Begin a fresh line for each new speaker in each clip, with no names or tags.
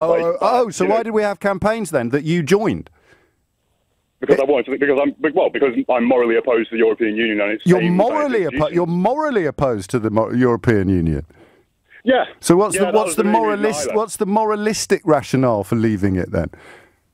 So why did we have campaigns then that you joined?
Because I wanted to, because I'm morally opposed to the European Union, and it's
you're morally opposed to the European Union.
Yeah.
So what's the moralistic rationale for leaving it then?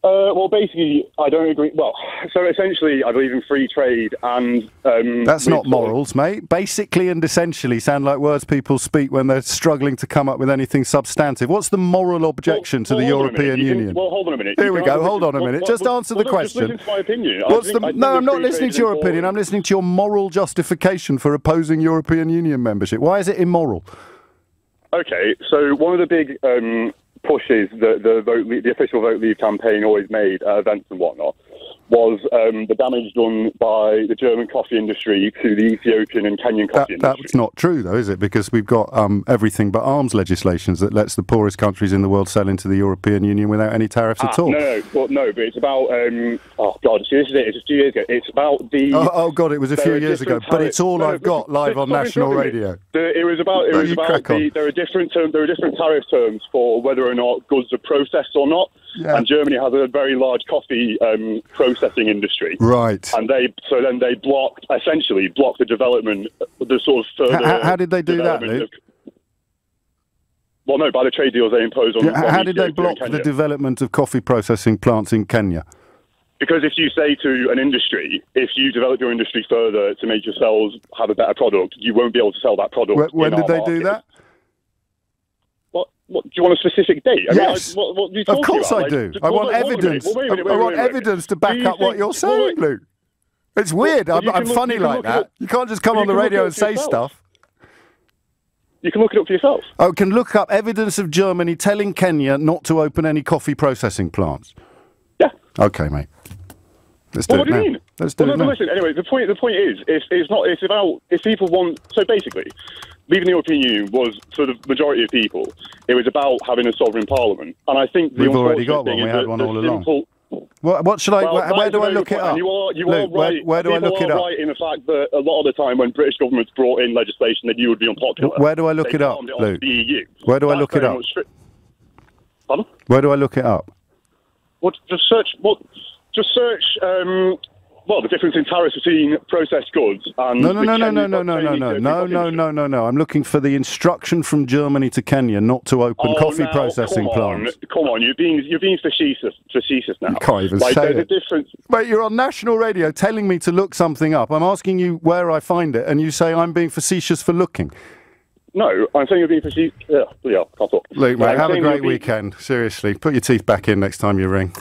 Well, basically, I don't agree. Well, so essentially, I believe in free trade, and
that's not morals, mate. Basically and essentially sound like words people speak when they're struggling to come up with anything substantive. What's the moral objection to the European Union?
Well, hold on a minute.
Here we go. Hold on a minute. Just answer the question.
Just listen to my opinion.
No, I'm not listening to your opinion. I'm listening to your moral justification for opposing European Union membership. Why is it immoral?
Okay, so one of the big pushes the official Vote Leave campaign always made at events and whatnot was the damage done by the German coffee industry to the Ethiopian and Kenyan coffee industry.
That's not true, though, is it? Because we've got everything but arms legislations that lets the poorest countries in the world sell into the European Union without any tariffs at all.
No, but it's about, oh God, see, this is it, it's a few years ago. It's about the...
Oh God, it was a few years ago, but it's all I've got live on national radio.
There are different tariff terms for whether or not goods are processed or not. Yeah. And Germany has a very large coffee processing industry,
right?
And they essentially blocked the development, the sort of further.
How did they do that, Luke?
Well, no, by the trade deals they imposed on.
How did they block the development of coffee processing plants in Kenya?
Because if you say to an industry, if you develop your industry further to make yourselves have a better product, you won't be able to sell that product.
When did they do that?
What, do you want a specific date?
Yes.
What are you talking
of course
about?
I do. I want evidence. I want evidence to back up what you're saying, Luke. It's weird. I'm funny like that. You can't just come on the radio and say stuff.
You can look it up for yourself.
Oh, can look up evidence of Germany telling Kenya not to open any coffee processing plants.
Yeah.
Okay, mate. Let's do it now.
What do you mean?
Let's do it now.
Listen, anyway, the point is, it's about, if people want, so basically, leaving the European Union was, for the majority of people, it was about having a sovereign parliament. And I think
we've already got one. We had one all along. What should I? Where do I look it up?
You are right.
Where do I look it up?
Right in the fact that a lot of the time when British governments brought in legislation that you would be unpopular.
Where do I look it up, Luke?
The EU.
Where do I look it up?
Pardon?
Where do I look it up?
What? Just search. What? Just search. Well, the difference in tariffs between processed goods and... No.
I'm looking for the instruction from Germany to Kenya not to open coffee processing plants.
Come on, you're being facetious now.
You can't even say it.
Difference.
Mate, you're on national radio telling me to look something up. I'm asking you where I find it, and you say I'm being facetious for looking.
No, I'm saying you're being facetious... Yeah, can't talk.
Luke, mate, have a great weekend. Seriously, put your teeth back in next time you ring.